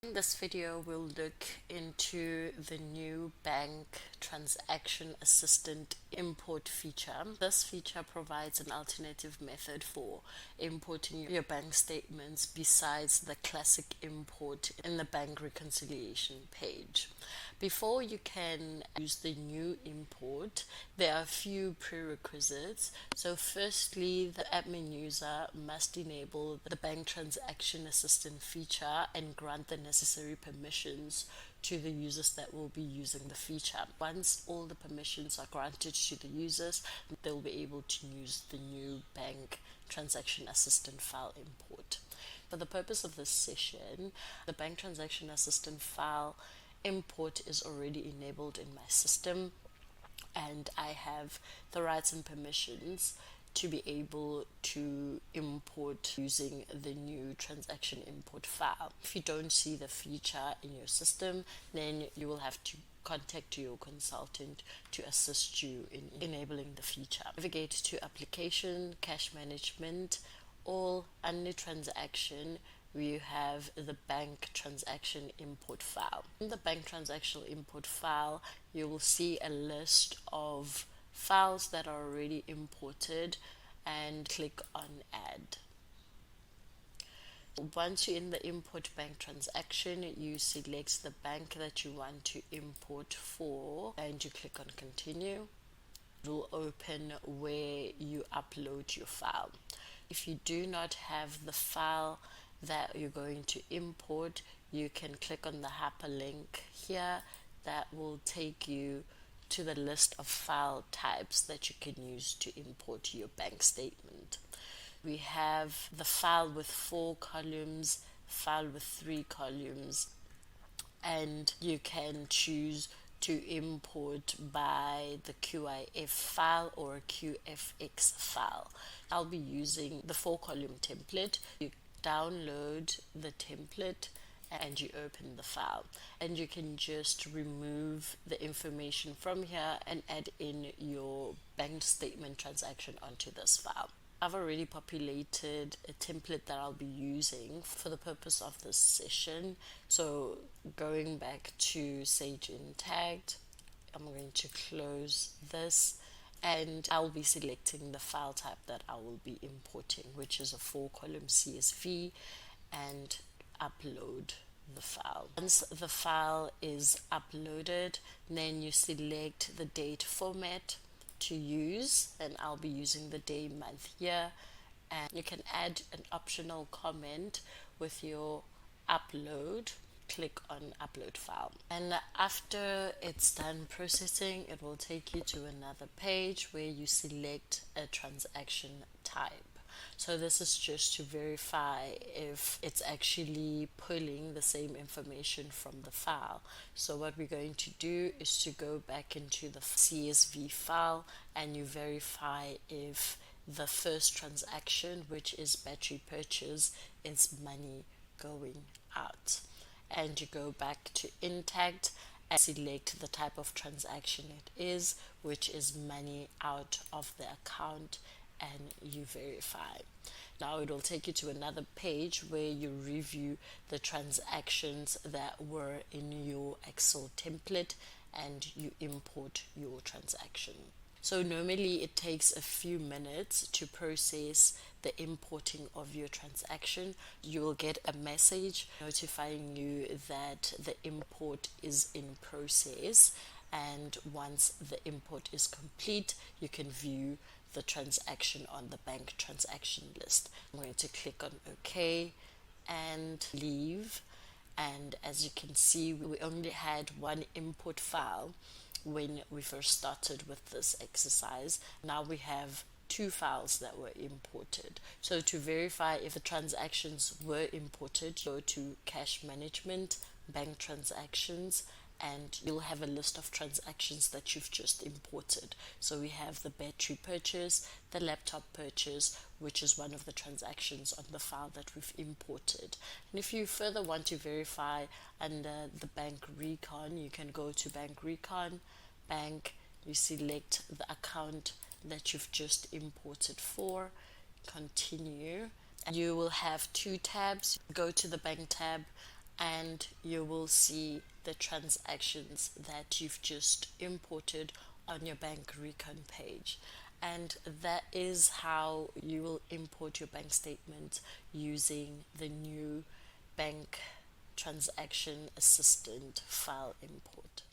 In this video, we'll look into the new bank transaction assistant import feature. This feature provides an alternative method for importing your bank statements besides the classic import in the bank reconciliation page. Before you can use the new import, there are a few prerequisites. So firstly, the admin user must enable the bank transaction assistant feature and grant the necessary permissions to the users that will be using the feature. Once all the permissions are granted to the users, they'll be able to use the new bank transaction assistant file import. For the purpose of this session, the bank transaction assistant file import is already enabled in my system, and I have the rights and permissions to be able to import using the new transaction import file. If you don't see the feature in your system, then you will have to contact your consultant to assist you in enabling the feature. Navigate to application, cash management, all under transaction. We have the bank transaction import file. In the bank transaction import file, you will see a list of files that are already imported, and click on add. Once you're in the import bank transaction, you select the bank that you want to import for and you click on continue. It will open where you upload your file. If you do not have the file that you're going to import, you can click on the hyperlink here that will take you to the list of file types that you can use to import your bank statement. We have the file with 4 columns, file with 3 columns, and you can choose to import by the QIF file or QFX file. I'll be using the 4-column template. You download the template and you open the file, and you can just remove the information from here and add in your bank statement transaction onto this file. I've already populated a template that I'll be using for the purpose of this session. So going back to Sage Intacct, I'm going to close this and I'll be selecting the file type that I will be importing, which is a 4-column CSV, and upload the file. Once the file is uploaded, then you select the date format to use, and I'll be using the day, month, year, and you can add an optional comment with your upload. Click on upload file, and after it's done processing, it will take you to another page where you select a transaction type. So this is just to verify if it's actually pulling the same information from the file. So what we're going to do is to go back into the CSV file and you verify if the first transaction, which is battery purchase, is money going out. And you go back to Intacct and select the type of transaction it is, which is money out of the account, and you verify. Now it will take you to another page where you review the transactions that were in your Excel template and you import your transaction. So normally it takes a few minutes to process the importing of your transaction. You will get a message notifying you that the import is in process, and once the import is complete, you can view the transaction on the bank transaction list. I'm going to click on OK and leave, and as you can see, we only had one import file when we first started with this exercise. Now we have 2 files that were imported. So to verify if the transactions were imported, go to cash management, bank transactions, and you'll have a list of transactions that you've just imported. So we have the battery purchase, the laptop purchase, which is one of the transactions on the file that we've imported. And if you further want to verify under the bank recon, you can go to bank recon, bank, you select the account that you've just imported for, continue, and you will have 2 tabs. Go to the bank tab, and you will see the transactions that you've just imported on your bank recon page. And that is how you will import your bank statement using the new bank transaction assistant file import.